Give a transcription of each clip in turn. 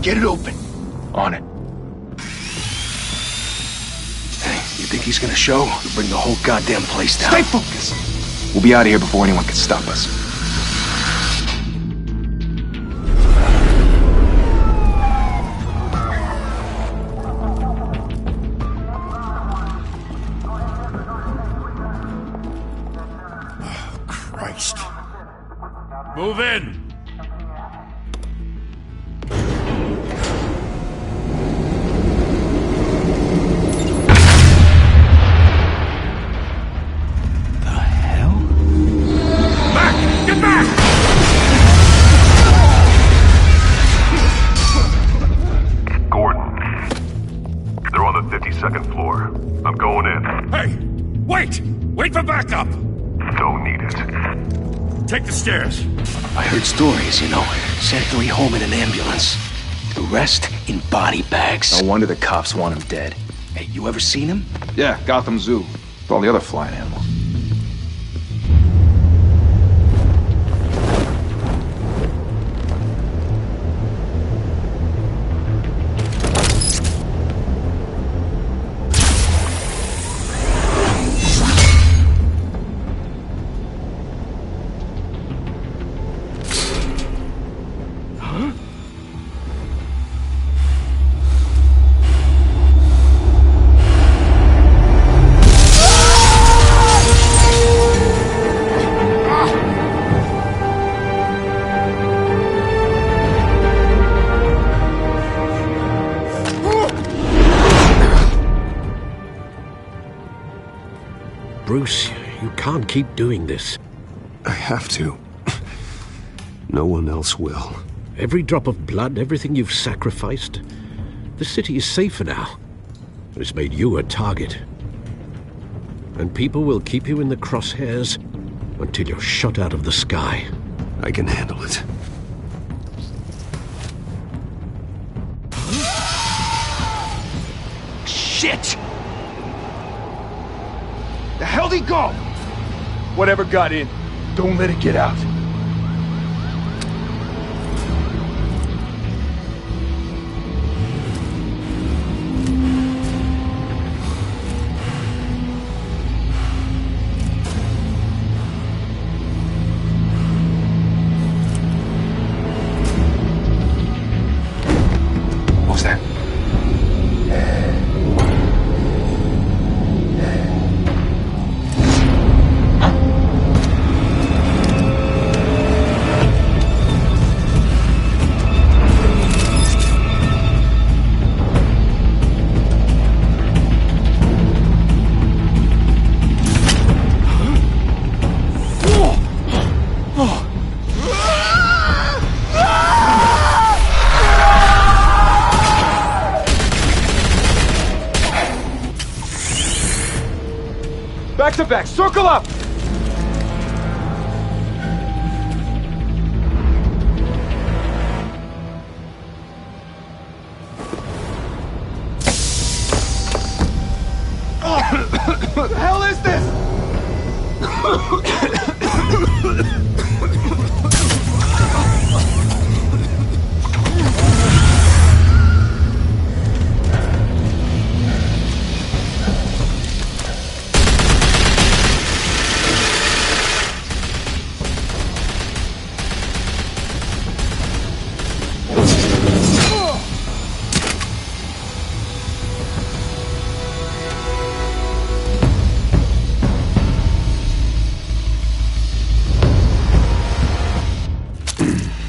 Get it open. On it. Hey, you think he's gonna show? We'll bring the whole goddamn place down. Stay focused! We'll be out of here before anyone can stop us. Christ. Move in! Get back! Gordon. They're on the 52nd floor. I'm going in. Hey! Wait! Wait for backup! Don't need it. Take the stairs. I heard stories, you know. Sent 3 home in an ambulance. The rest in body bags. No wonder the cops want him dead. Hey, you ever seen him? Yeah, Gotham Zoo. With all the other flying animals. Bruce, you can't keep doing this. I have to. No one else will. Every drop of blood, everything you've sacrificed. The city is safer now. It's made you a target. And people will keep you in the crosshairs until you're shot out of the sky. I can handle it. Shit! The hell'd he go? Whatever got in, don't let it get out. What was that? Back to back, circle up! What the hell is this?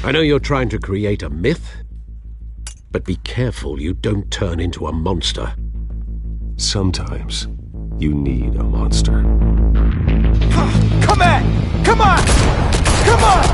I know you're trying to create a myth, but be careful you don't turn into a monster. Sometimes you need a monster. Come on! Come on! Come on!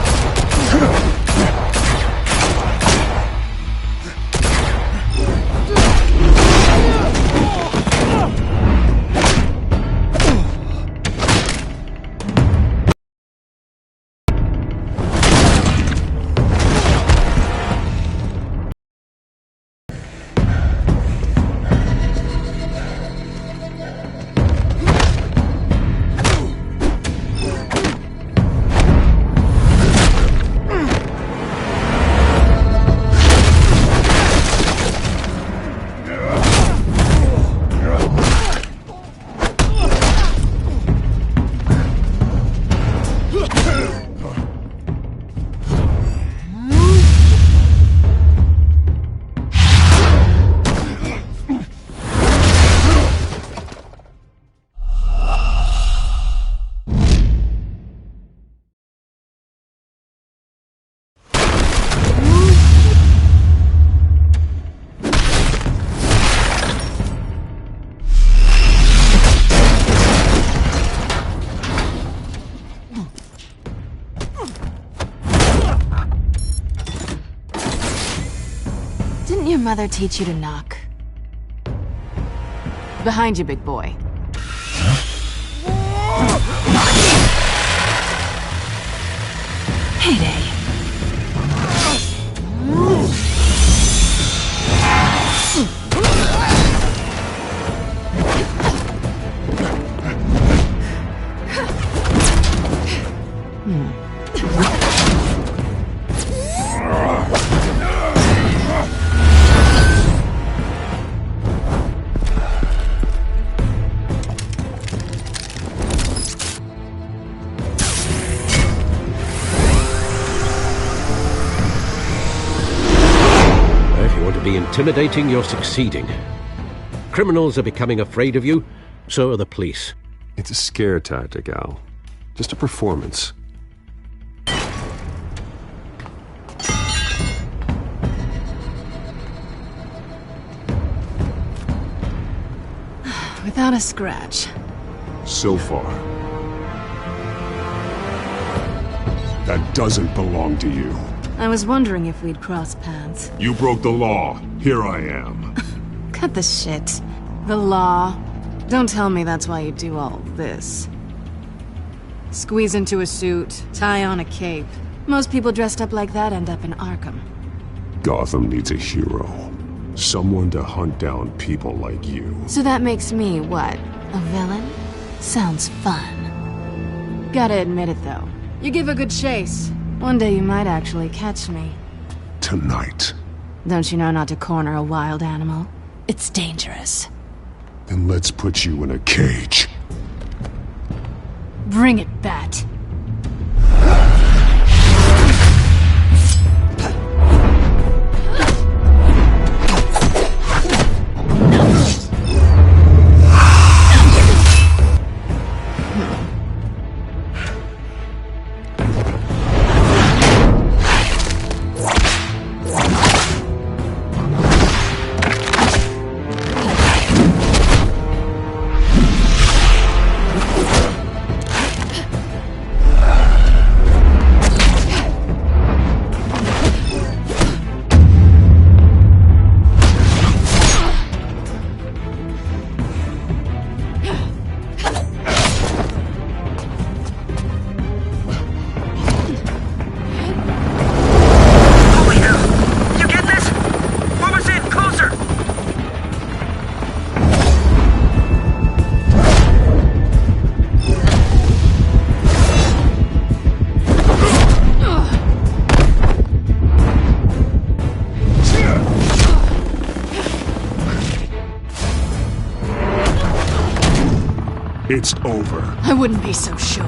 your mother teach you to knock? Behind you, big boy. Heyday. Intimidating, you're succeeding. Criminals are becoming afraid of you, so are the police. It's a scare tactic, Al. Just a performance. Without a scratch. So far. That doesn't belong to you. I was wondering if we'd cross paths. You broke the law. Here I am. Cut the shit. The law. Don't tell me that's why you do all this. Squeeze into a suit, tie on a cape. Most people dressed up like that end up in Arkham. Gotham needs a hero. Someone to hunt down people like you. So that makes me, what, a villain? Sounds fun. Gotta admit it, though. You give a good chase. One day you might actually catch me. Tonight. Don't you know not to corner a wild animal? It's dangerous. Then let's put you in a cage. Bring it, Bat. It's over. I wouldn't be so sure.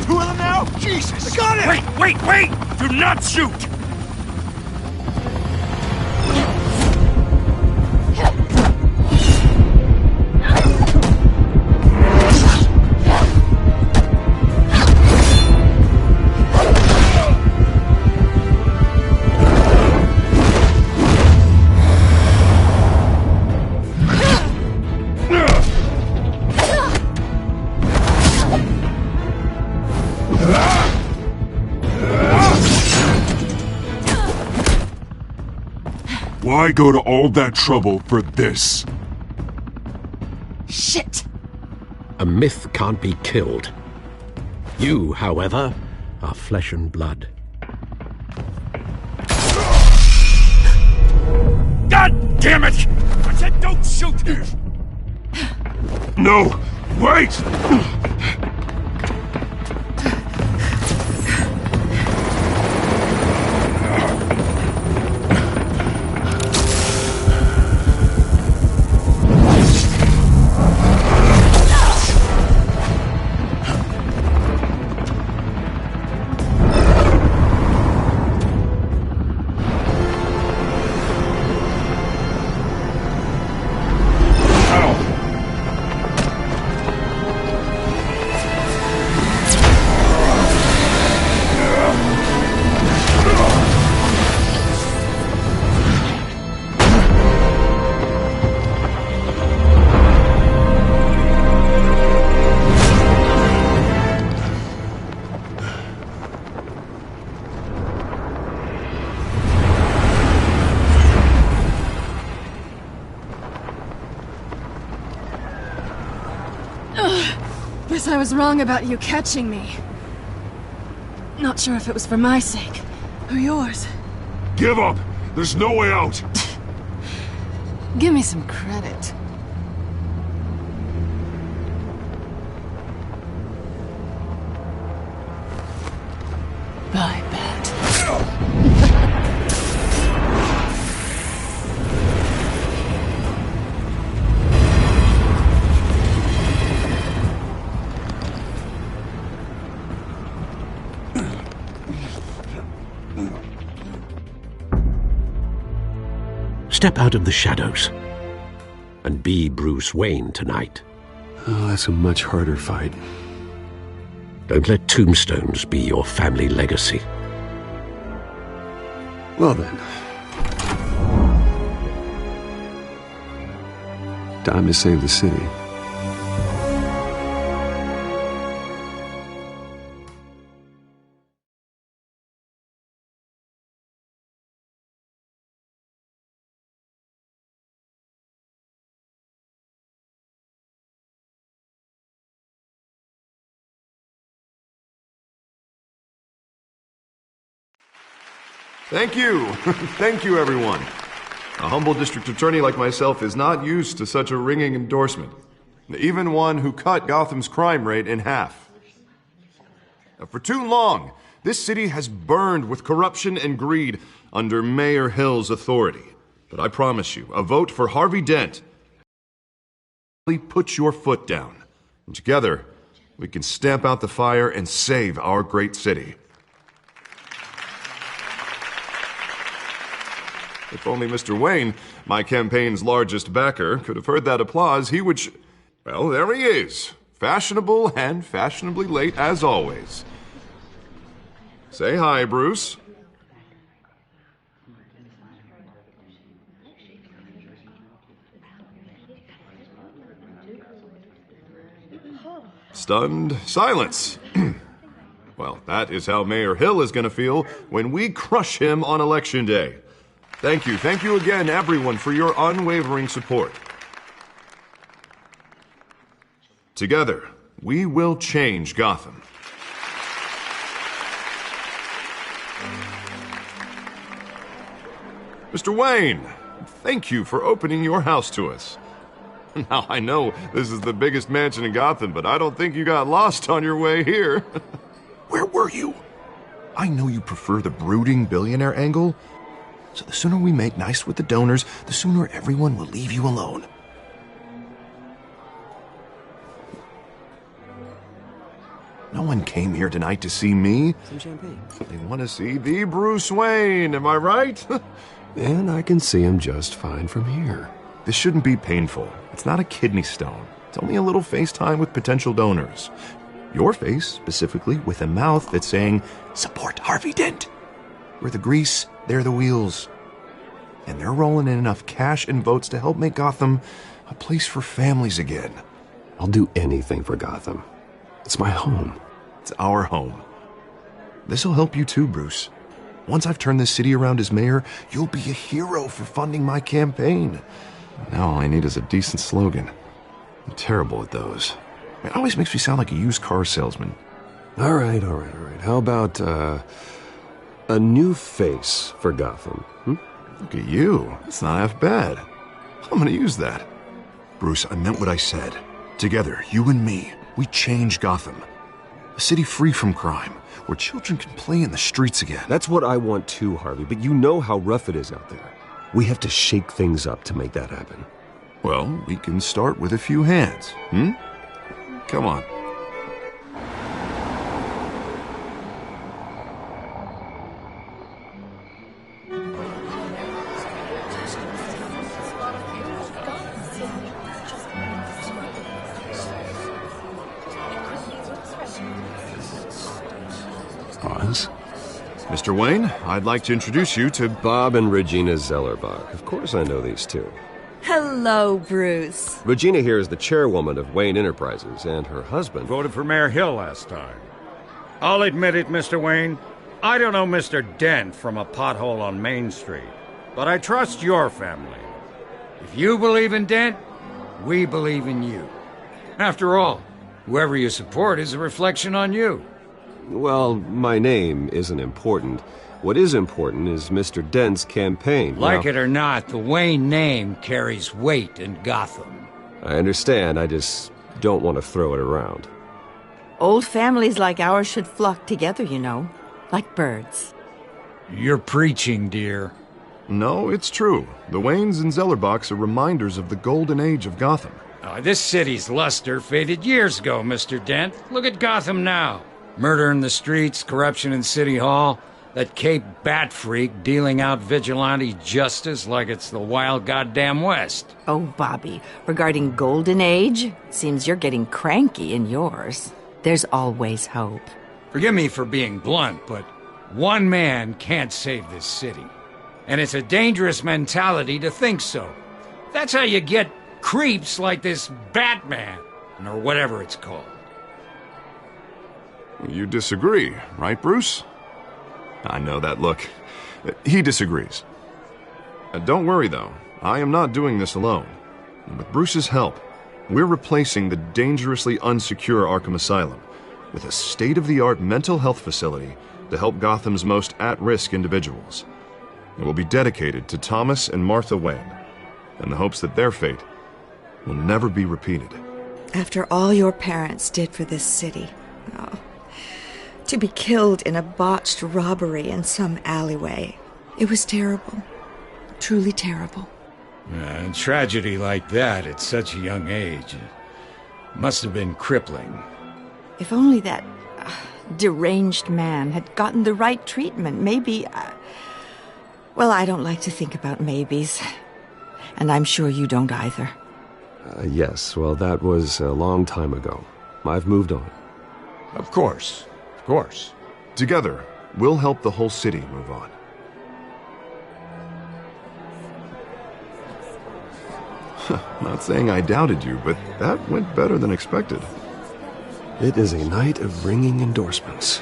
Two of them now? Jesus! I got it! Wait! Do not shoot! Why go to all that trouble for this? Shit! A myth can't be killed. You, however, are flesh and blood. God damn it! I said don't shoot! No! Wait! Guess I was wrong about you catching me. Not sure if it was for my sake, or yours. Give up! There's no way out! Give me some credit. Bye, Bat. Step out of the shadows and be Bruce Wayne tonight. Oh, that's a much harder fight. Don't let tombstones be your family legacy. Well then. Time to save the city. Thank you. Thank you, everyone. A humble district attorney like myself is not used to such a ringing endorsement. Even one who cut Gotham's crime rate in half. For too long, this city has burned with corruption and greed under Mayor Hill's authority. But I promise you, a vote for Harvey Dent. Put your foot down. And together, we can stamp out the fire and save our great city. If only Mr. Wayne, my campaign's largest backer, could have heard that applause, he would well, there he is. Fashionable and fashionably late as always. Say hi, Bruce. Stunned silence. Well, that is how Mayor Hill is going to feel when we crush him on Election Day. Thank you again, everyone, for your unwavering support. Together, we will change Gotham. Mr. Wayne, thank you for opening your house to us. Now, I know this is the biggest mansion in Gotham, but I don't think you got lost on your way here. Where were you? I know you prefer the brooding billionaire angle, so the sooner we make nice with the donors, the sooner everyone will leave you alone. No one came here tonight to see me. Some champagne. They want to see the Bruce Wayne, am I right? And I can see him just fine from here. This shouldn't be painful. It's not a kidney stone. It's only a little FaceTime with potential donors. Your face, specifically, with a mouth that's saying, support Harvey Dent. We're the grease, they're the wheels. And they're rolling in enough cash and votes to help make Gotham a place for families again. I'll do anything for Gotham. It's my home. It's our home. This'll help you too, Bruce. Once I've turned this city around as mayor, you'll be a hero for funding my campaign. Now all I need is a decent slogan. I'm terrible at those. It always makes me sound like a used car salesman. All right. How about, a new face for Gotham? Look at you. That's not half bad. I'm gonna use that. Bruce, I meant what I said. Together, you and me, we change Gotham. A city free from crime, where children can play in the streets again. That's what I want too, Harvey, but you know how rough it is out there. We have to shake things up to make that happen. Well, we can start with a few hands, Come on. Oz? Mr. Wayne, I'd like to introduce you to Bob and Regina Zellerbach. Of course I know these two. Hello, Bruce. Regina here is the chairwoman of Wayne Enterprises, and her husband... Voted for Mayor Hill last time. I'll admit it, Mr. Wayne. I don't know Mr. Dent from a pothole on Main Street, but I trust your family. If you believe in Dent, we believe in you. After all, Whoever you support is a reflection on you. Well, my name isn't important. What is important is Mr. Dent's campaign. Like Now, it or not, the Wayne name carries weight in Gotham. I understand, I just don't want to throw it around. Old families like ours should flock together, you know, like birds. You're preaching, dear. No, it's true. The Waynes and Zellerbachs are reminders of the golden age of Gotham. This city's luster faded years ago, Mr. Dent. Look at Gotham now. Murder in the streets, corruption in City Hall, that Cape Bat freak dealing out vigilante justice like it's the wild goddamn West. Oh, Bobby, regarding Golden Age, seems you're getting cranky in yours. There's always hope. Forgive me for being blunt, but one man can't save this city. And it's a dangerous mentality to think so. That's how you get creeps like this Batman, or whatever it's called. You disagree, right, Bruce? I know that look. He disagrees. Don't worry, though. I am not doing this alone. With Bruce's help, we're replacing the dangerously unsecure Arkham Asylum with a state-of-the-art mental health facility to help Gotham's most at-risk individuals. It will be dedicated to Thomas and Martha Wayne, in the hopes that their fate will never be repeated. After all your parents did for this city, to be killed in a botched robbery in some alleyway, it was terrible. Truly terrible. A tragedy like that at such a young age must have been crippling. If only that deranged man had gotten the right treatment, maybe... well, I don't like to think about maybes. And I'm sure you don't either. Yes, well, that was a long time ago. I've moved on. Of course. Of course. Together, we'll help the whole city move on. Not saying I doubted you, but that went better than expected. It is a night of ringing endorsements.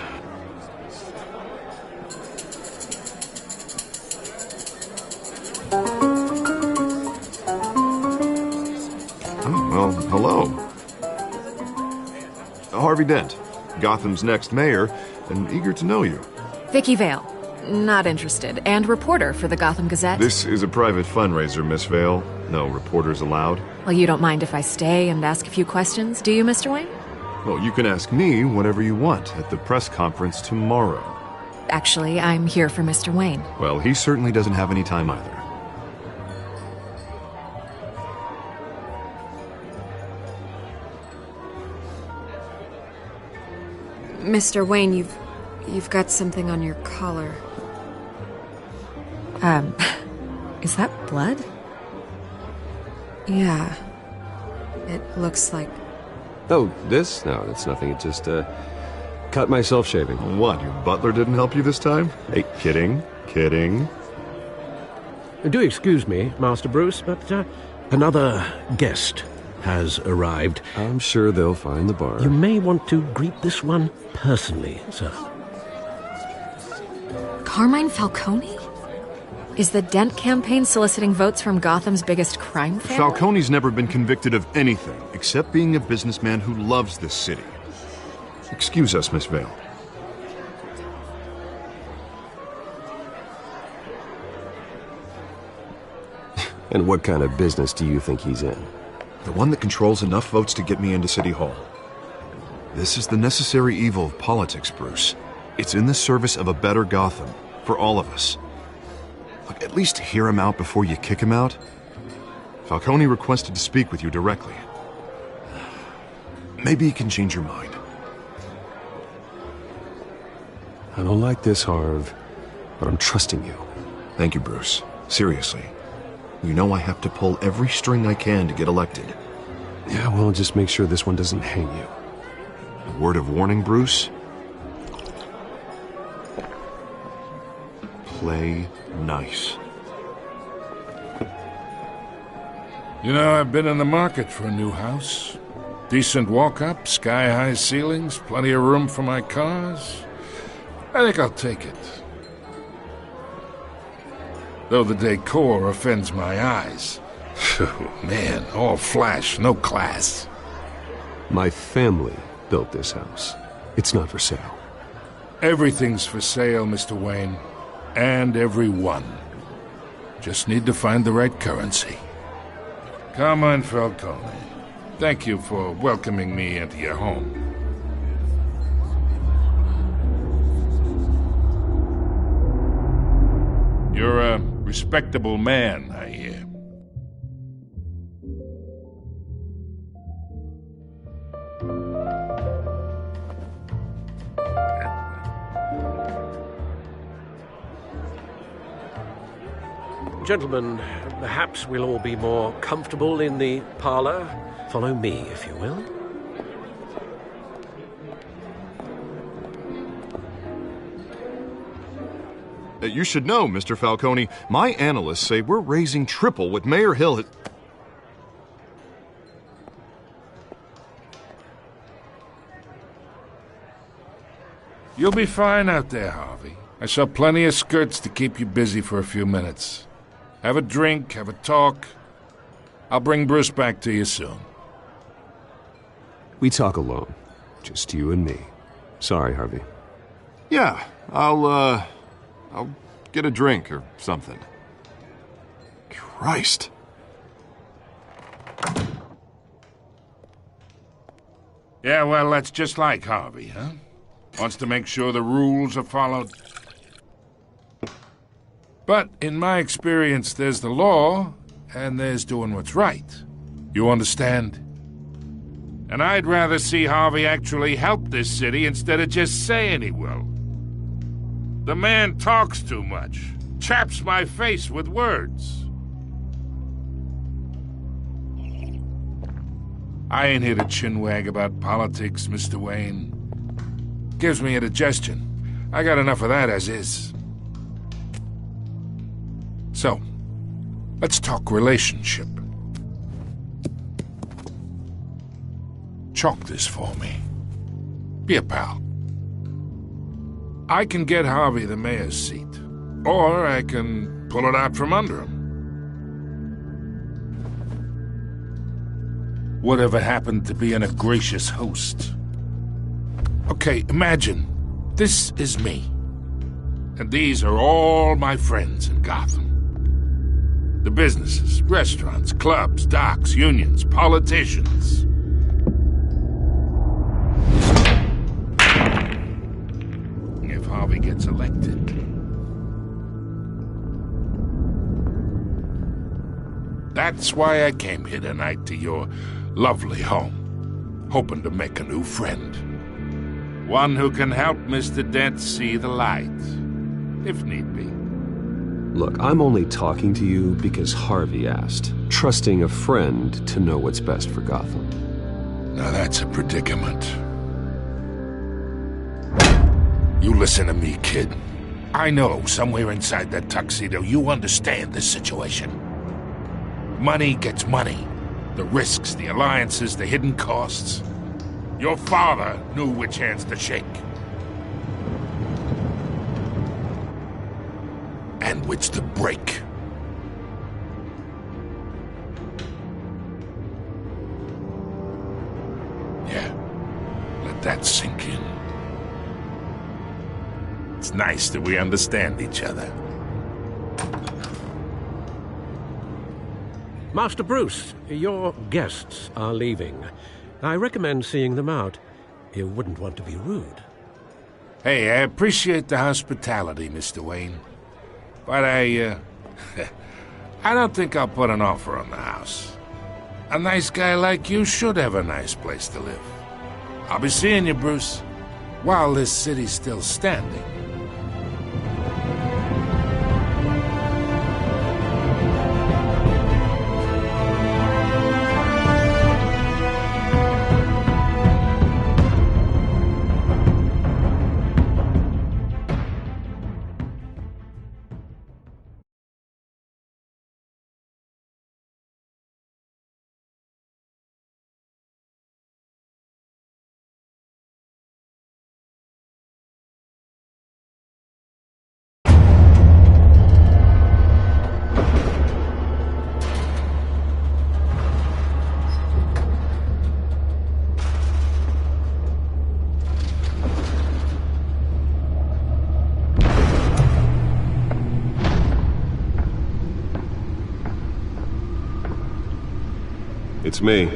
Oh, well, hello. Harvey Dent, Gotham's next mayor, and eager to know you. Vicky Vale. Not interested. And reporter for the Gotham Gazette. This is a private fundraiser, Miss Vale. No reporters allowed. Well, you don't mind if I stay and ask a few questions, do you, Mr. Wayne? Well, you can ask me whatever you want at the press conference tomorrow. Actually, I'm here for Mr. Wayne. Well, he certainly doesn't have any time either. Mr. Wayne, you've got something on your collar. Is that blood? Yeah. It looks like... Oh, this? No, that's nothing. It just, cut myself shaving. What, your butler didn't help you this time? Hey, kidding. Do excuse me, Master Bruce, but another guest has arrived. I'm sure they'll find the bar. You may want to greet this one personally, sir. Carmine Falcone? Is the Dent campaign soliciting votes from Gotham's biggest crime family? Falcone's never been convicted of anything except being a businessman who loves this city. Excuse us, Miss Vale. And what kind of business do you think he's in? The one that controls enough votes to get me into City Hall. This is the necessary evil of politics, Bruce. It's in the service of a better Gotham, for all of us. Look, at least hear him out before you kick him out. Falcone requested to speak with you directly. Maybe he can change your mind. I don't like this, Harv, but I'm trusting you. Thank you, Bruce. Seriously. You know I have to pull every string I can to get elected. Yeah, well, just make sure this one doesn't hang you. A word of warning, Bruce? Play nice. You know, I've been in the market for a new house. Decent walk-up, sky-high ceilings, plenty of room for my cars. I think I'll take it. Though the decor offends my eyes. Man, all flash, no class. My family built this house. It's not for sale. Everything's for sale, Mr. Wayne. And everyone. Just need to find the right currency. Come on, Falcone. Thank you for welcoming me into your home. You're a respectable man, I hear. Gentlemen, perhaps we'll all be more comfortable in the parlor. Follow me, if you will. You should know, Mr. Falcone, my analysts say we're raising triple what Mayor Hill has... You'll be fine out there, Harvey. I saw plenty of skirts to keep you busy for a few minutes. Have a drink, have a talk. I'll bring Bruce back to you soon. We talk alone. Just you and me. Sorry, Harvey. Yeah, I'll get a drink or something. Christ. Yeah, well, that's just like Harvey, huh? Wants to make sure the rules are followed. But in my experience, there's the law, and there's doing what's right. You understand? And I'd rather see Harvey actually help this city instead of just saying he will. The man talks too much, chaps my face with words. I ain't here to chinwag about politics, Mr. Wayne. Gives me indigestion. I got enough of that as is. So, let's talk relationship. Chalk this for me. Be a pal. I can get Harvey the mayor's seat, or I can pull it out from under him. Whatever happened to being a gracious host? Okay, imagine, this is me. And these are all my friends in Gotham. The businesses, restaurants, clubs, docks, unions, politicians. If Harvey gets elected. That's why I came here tonight to your lovely home, hoping to make a new friend. One who can help Mr. Dent see the light, if need be. Look, I'm only talking to you because Harvey asked, trusting a friend to know what's best for Gotham. Now that's a predicament. You listen to me, kid. I know somewhere inside that tuxedo you understand this situation. Money gets money. The risks, the alliances, the hidden costs. Your father knew which hands to shake. And which to break. Yeah, let that sink in. It's nice that we understand each other. Master Bruce, your guests are leaving. I recommend seeing them out. You wouldn't want to be rude. Hey, I appreciate the hospitality, Mr. Wayne. But I don't think I'll put an offer on the house. A nice guy like you should have a nice place to live. I'll be seeing you, Bruce, while this city's still standing. It's me.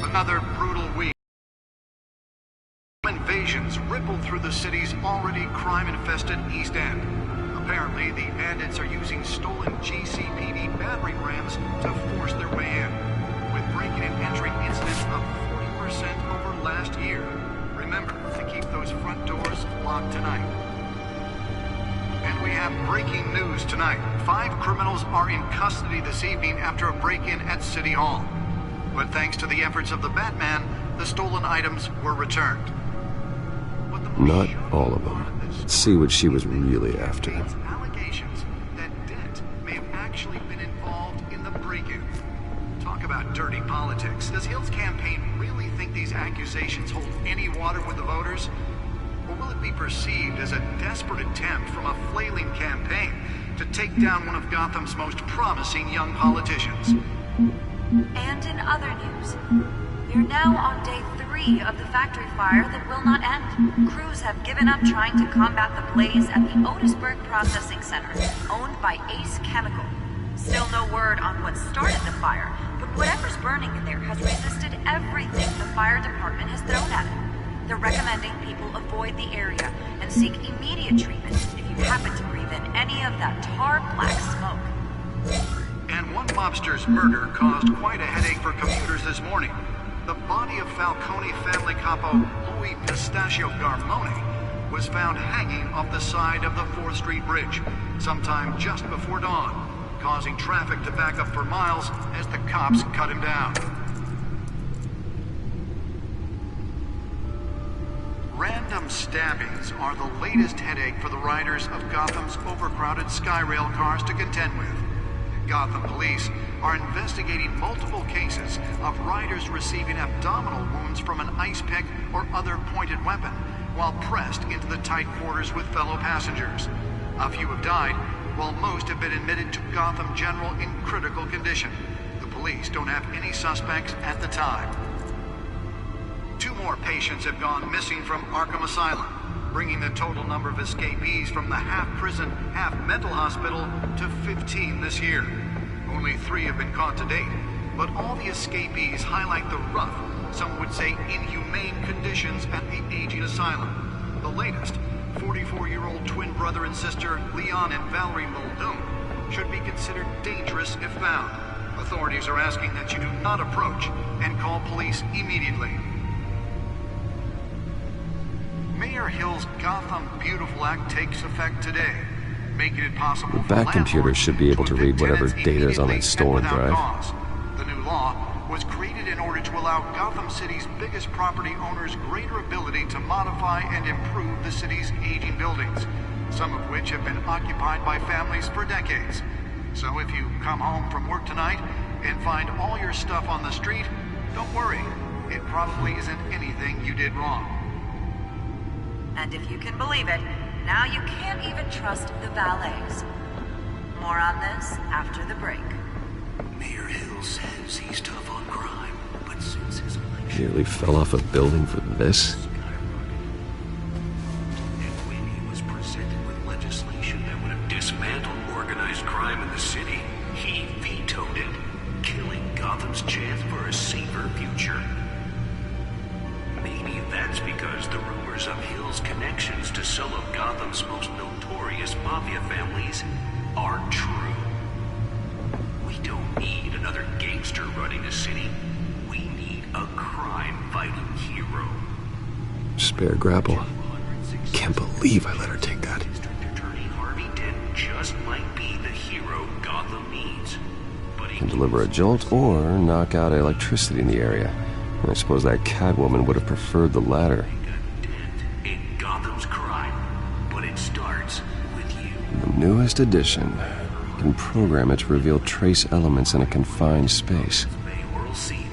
Another brutal week. Invasions rippled through the city's already crime-infested East End. Apparently, the bandits are using stolen GCPD battering rams to force their way in, with breaking and entering incidents up 40% over last year. Remember to keep those front doors locked tonight. And we have breaking news tonight. 5 criminals are in custody this evening after a break-in at City Hall. But thanks to the efforts of the Batman, the stolen items were returned. Not all of them. Let's see what she was really after. Allegations that Dent may have actually been involved in the break-in. Talk about dirty politics. Does Hill's campaign really think these accusations hold any water with the voters? Or will it be perceived as a desperate attempt from a flailing campaign to take down one of Gotham's most promising young politicians? And in other news, we're now on day 3 of the factory fire that will not end. Crews have given up trying to combat the blaze at the Otisburg Processing Center, owned by Ace Chemical. Still no word on what started the fire, but whatever's burning in there has resisted everything the fire department has thrown at it. They're recommending people avoid the area and seek immediate treatment if you happen to breathe in any of that tar black smoke. And one mobster's murder caused quite a headache for commuters this morning. The body of Falcone family capo Louis Pistachio Garmone was found hanging off the side of the 4th Street Bridge sometime just before dawn, causing traffic to back up for miles as the cops cut him down. Random stabbings are the latest headache for the riders of Gotham's overcrowded Skyrail cars to contend with. Gotham police are investigating multiple cases of riders receiving abdominal wounds from an ice pick or other pointed weapon while pressed into the tight quarters with fellow passengers. A few have died, while most have been admitted to Gotham General in critical condition. The police don't have any suspects at the time. 2 more patients have gone missing from Arkham Asylum, bringing the total number of escapees from the half-prison, half-mental hospital to 15 this year. Only 3 have been caught to date, but all the escapees highlight the rough, some would say inhumane conditions at the aging asylum. The latest, 44-year-old twin brother and sister Leon and Valerie Muldoon, should be considered dangerous if found. Authorities are asking that you do not approach and call police immediately. Mayor Hill's Gotham Beautiful Act takes effect today, making it possible for Bat computers should be able to read whatever data is on that stolen drive. Cause. The new law was created in order to allow Gotham City's biggest property owners greater ability to modify and improve the city's aging buildings, some of which have been occupied by families for decades. So if you come home from work tonight and find all your stuff on the street, don't worry. It probably isn't anything you did wrong. And if you can believe it, now you can't even trust the valets. More on this after the break. Mayor Hill says he's tough on crime, but since his election... Nearly fell off a building for this? And when he was presented with legislation that would have dismantled organized crime in the city, he vetoed it, killing Gotham's chance for a safer future. Maybe that's because the rumors of Hill's connections to some of Gotham's most notorious mafia families are true. We don't need another gangster running the city. We need a crime-fighting hero. Spare grapple. Can't believe I let her take that. District Attorney Harvey Dent just might be the hero Gotham needs. But he Can deliver a jolt or knock out electricity in the area. I suppose that Catwoman would have preferred the latter. in Gotham's crime, but it starts with you. The newest edition. You can program it to reveal trace elements in a confined space. Mayoral seat.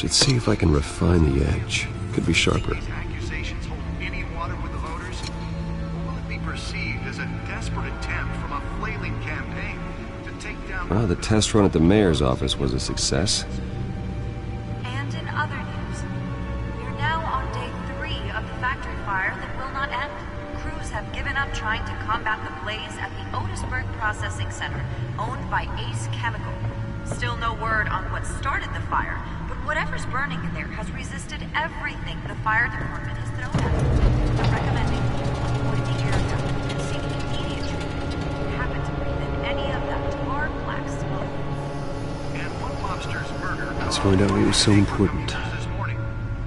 Should see if I can refine the edge. Could be sharper. These accusations hold any water with the voters? Or will it be perceived as a desperate attempt from a flailing campaign to take down... Well, the test run at the mayor's office was a success. And in other news, we're now on day 3 of the factory fire that will not end. Crews have given up trying to combat the blaze at the Otisburg Processing Center, owned by Ace Chemical. Still no word on what started the fire, but whatever's burning in there has resisted everything the fire department has thrown at it. They're recommending people avoid the area and seeking immediate treatment if you happen to breathe in any of that tar black smoke. And one lobster's murder... Let's find out what was so important. This morning,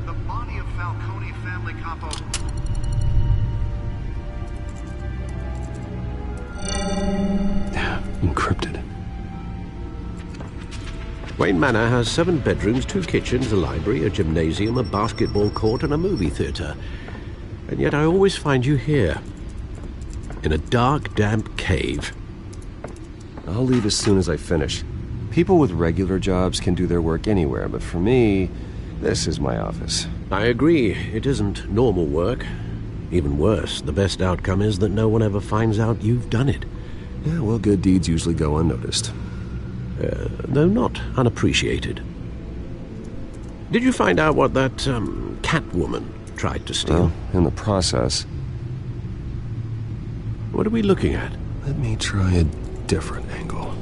the body of Falcone family capo... Encrypted. Wayne Manor has 7 bedrooms, 2 kitchens, a library, a gymnasium, a basketball court, and a movie theatre. And yet I always find you here, in a dark, damp cave. I'll leave as soon as I finish. People with regular jobs can do their work anywhere, but for me, this is my office. I agree, it isn't normal work. Even worse, the best outcome is that no one ever finds out you've done it. Yeah, well, good deeds usually go unnoticed. Though not unappreciated. Did you find out what that, Catwoman tried to steal? Well, in the process. What are we looking at? Let me try a different angle.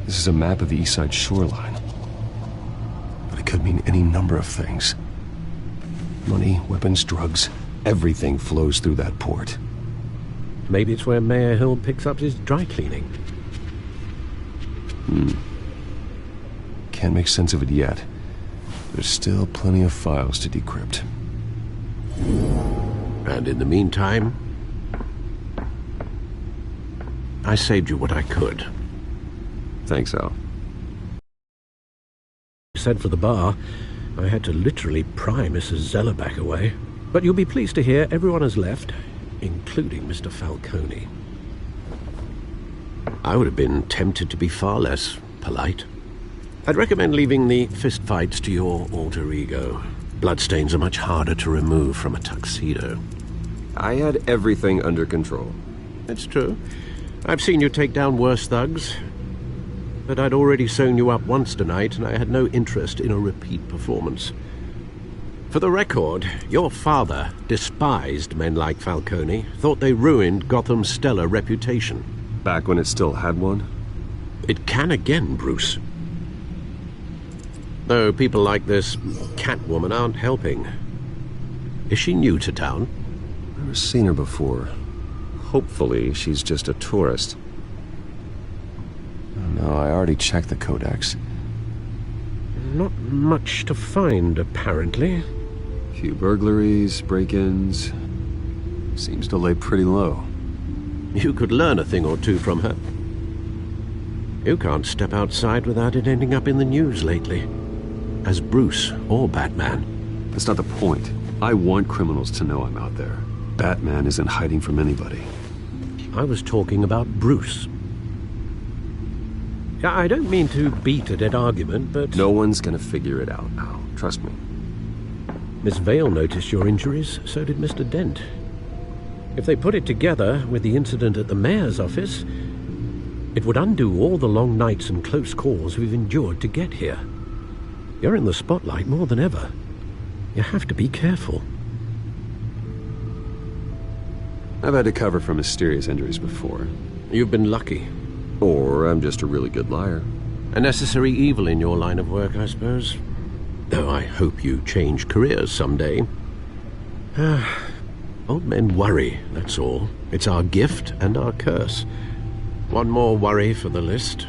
This is a map of the east side shoreline. But it could mean any number of things. Money, weapons, drugs, everything flows through that port. Maybe it's where Mayor Hill picks up his dry cleaning. Can't make sense of it yet. There's still plenty of files to decrypt. And in the meantime, I saved you what I could. Thanks, Al. Said for the bar, I had to literally pry Mrs. Zellerback away. But you'll be pleased to hear everyone has left, including Mr. Falcone. I would have been tempted to be far less polite. I'd recommend leaving the fistfights to your alter ego. Bloodstains are much harder to remove from a tuxedo. I had everything under control. It's true. I've seen you take down worse thugs. But I'd already sewn you up once tonight, and I had no interest in a repeat performance. For the record, your father despised men like Falcone, thought they ruined Gotham's stellar reputation. Back when it still had one? It can again, Bruce. Though people like this Catwoman aren't helping. Is she new to town? Never seen her before. Hopefully, she's just a tourist. No, I already checked the codex. Not much to find, apparently. Few burglaries, break-ins. Seems to lay pretty low. You could learn a thing or two from her. You can't step outside without it ending up in the news lately. As Bruce or Batman. That's not the point. I want criminals to know I'm out there. Batman isn't hiding from anybody. I was talking about Bruce. I don't mean to beat a dead argument, but... No one's gonna figure it out, Al. Trust me. Miss Vale noticed your injuries, so did Mr. Dent. If they put it together with the incident at the mayor's office, It would undo all the long nights and close calls we've endured to get here. You're in the spotlight more than ever. You have to be careful. I've had to cover for mysterious injuries before. You've been lucky. Or I'm just a really good liar. A necessary evil in your line of work, I suppose. Though I hope you change careers someday. Old men worry, that's all. It's our gift and our curse. One more worry for the list.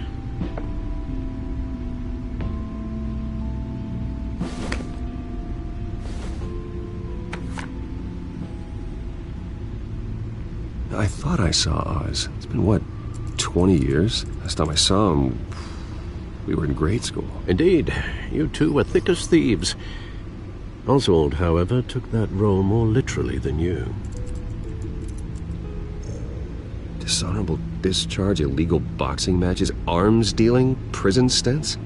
I thought I saw Oz. It's been, what, 20 years? Last time I saw him, we were in grade school. Indeed. You two were thick as thieves. Oswald, however, took that role more literally than you. Dishonorable discharge, illegal boxing matches, arms dealing, prison stints?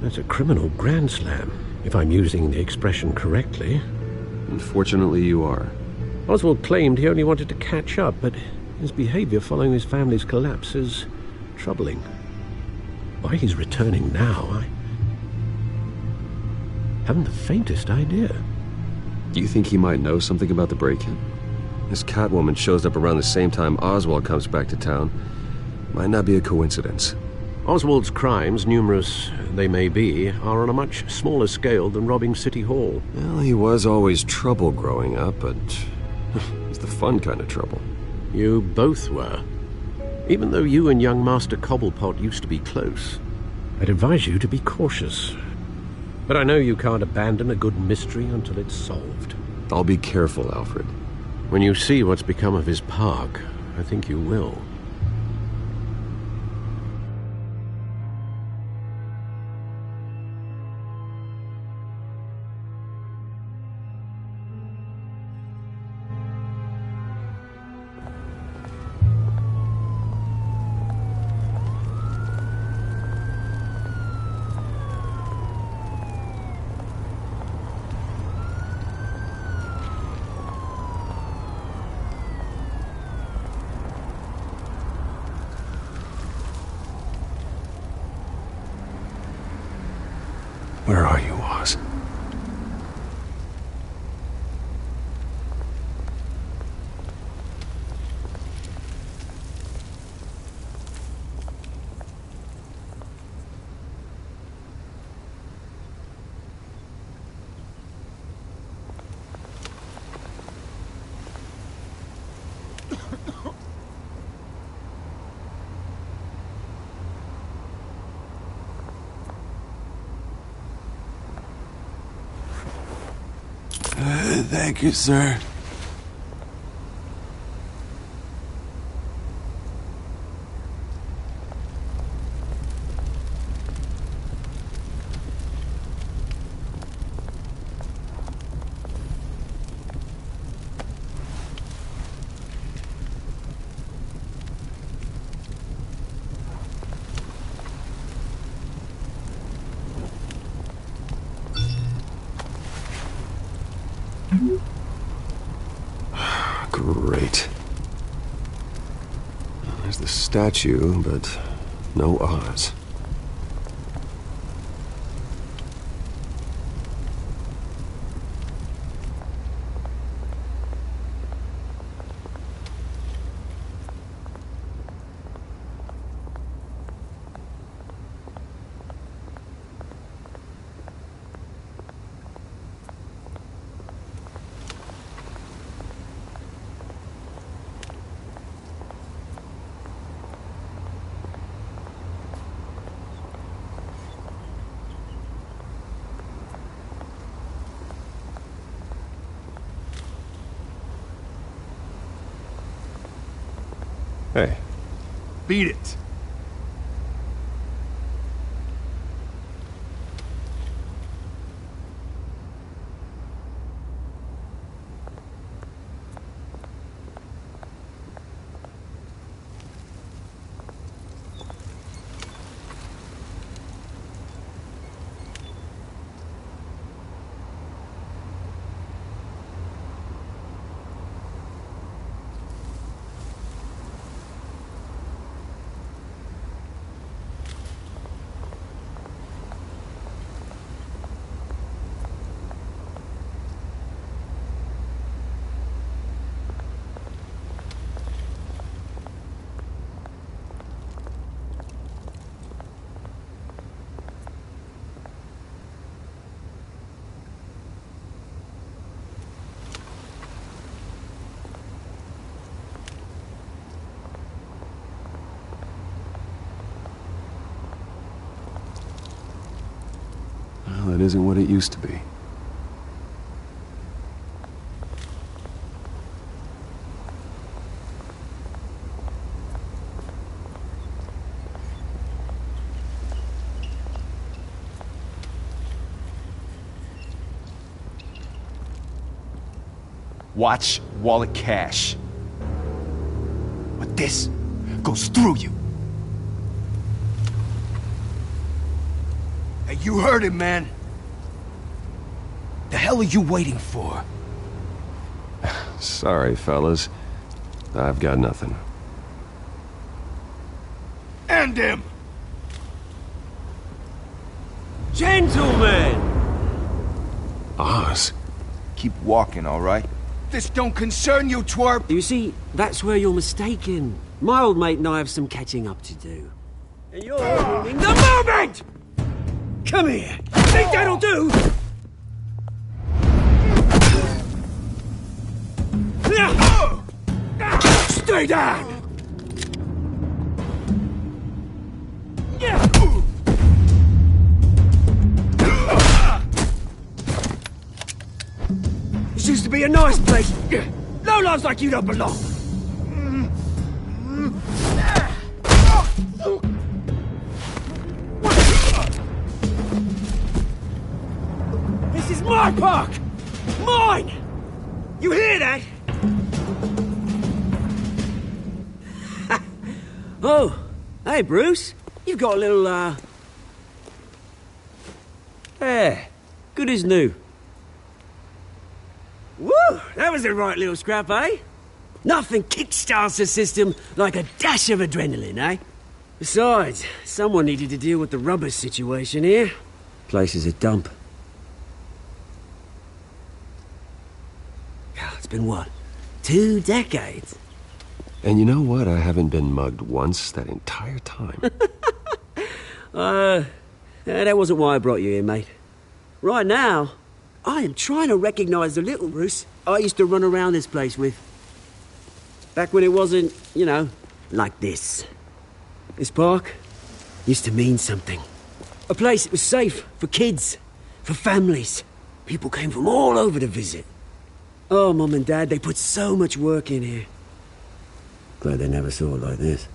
That's a criminal grand slam, if I'm using the expression correctly. Unfortunately, you are. Oswald claimed he only wanted to catch up, but his behavior following his family's collapse is troubling. Why he's returning now, I haven't the faintest idea. Do you think he might know something about the break-in? This Catwoman shows up around the same time Oswald comes back to town. Might not be a coincidence. Oswald's crimes, numerous they may be, are on a much smaller scale than robbing City Hall. Well, he was always trouble growing up, but it's the fun kind of trouble. You both were. Even though you and young Master Cobblepot used to be close. I'd advise you to be cautious. But I know you can't abandon a good mystery until it's solved. I'll be careful, Alfred. When you see what's become of his park, I think you will. Where are you, Oz? Thank you, sir. Great. There's the statue, but no Oz. Hey. Beat it. isn't what it used to be. Watch wallet cash. But this goes through you. Hey, you heard him, man. The hell are you waiting for? Sorry, fellas. I've got nothing. End him! Gentlemen! Oz. Keep walking, all right? This don't concern you, twerp! You see, that's where you're mistaken. My old mate and I have some catching up to do. And you're ruining the moment! Come here! Think that'll do? Stay down! This used to be a nice place. No lives like you don't belong. This is my park! Mine! You hear that? Oh, hey Bruce. You've got a little, There. Good as new. Woo! That was a right little scrap, eh? Nothing kickstarts the system like a dash of adrenaline, eh? Besides, someone needed to deal with the rubber situation here. Place is a dump. It's been what? 2 decades? And you know what? I haven't been mugged once that entire time. That wasn't why I brought you here, mate. Right now, I am trying to recognize the little Bruce I used to run around this place with. Back when it wasn't, you know, like this. This park used to mean something. A place that was safe for kids, for families. People came from all over to visit. Oh, Mum and Dad, they put so much work in here. Glad they never saw it like this.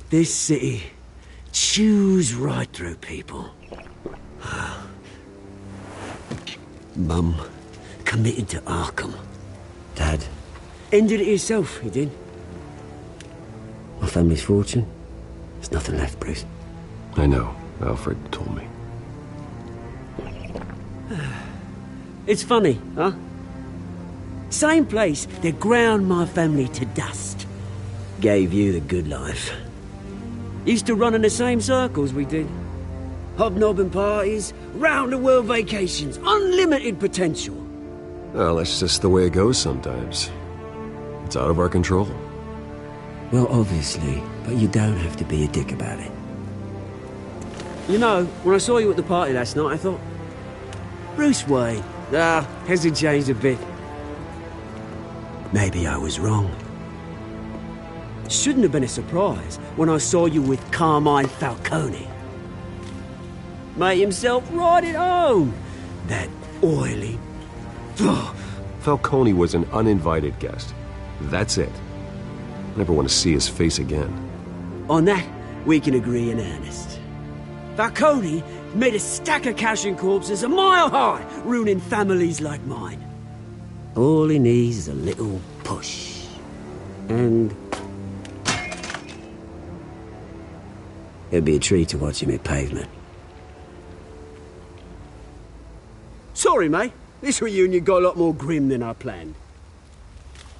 This city chews right through people. Mum committed to Arkham. Dad ended it himself, he did. My family's fortune. There's nothing left, Bruce. I know. Alfred told me. It's funny, huh? Same place that ground my family to dust. Gave you the good life. Used to run in the same circles we did. Hobnobbing parties, round-the-world vacations, unlimited potential. Well, that's just the way it goes sometimes. It's out of our control. Well, obviously, but you don't have to be a dick about it. You know, when I saw you at the party last night, I thought, Bruce Wayne, hasn't changed a bit. Maybe I was wrong. Shouldn't have been a surprise when I saw you with Carmine Falcone. Made himself right at home. That oily... Falcone was an uninvited guest. That's it. Never want to see his face again. On that, we can agree in earnest. Falcone made a stack of cash and corpses a mile high, ruining families like mine. All he needs is a little push. And... it'd be a treat to watch him hit pavement. Sorry, mate. This reunion got a lot more grim than I planned.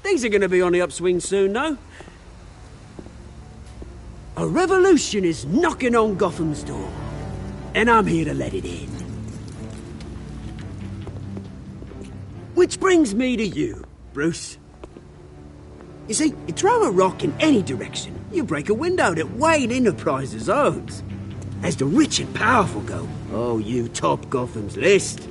Things are gonna be on the upswing soon, though. A revolution is knocking on Gotham's door. And I'm here to let it in. Which brings me to you, Bruce. You see, you throw a rock in any direction, you break a window that Wayne Enterprises owns. As the rich and powerful go, oh, you top Gotham's list.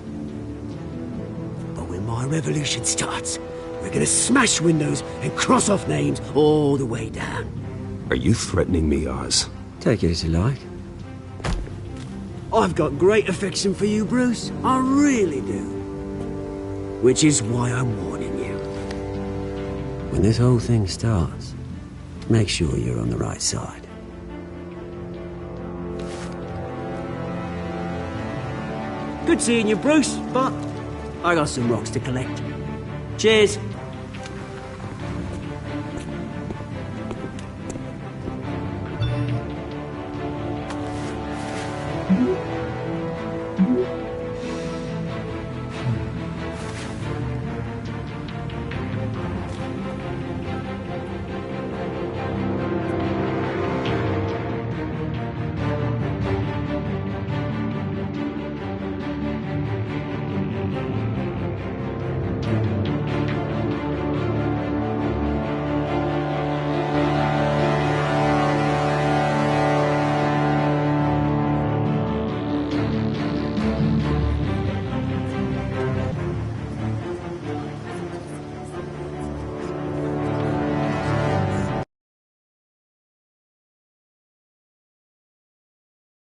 But when my revolution starts, we're gonna smash windows and cross off names all the way down. Are you threatening me, Oz? Take it as you like. I've got great affection for you, Bruce. I really do. Which is why I'm warning you. When this whole thing starts, make sure you're on the right side. Good seeing you, Bruce, but I got some rocks to collect. Cheers.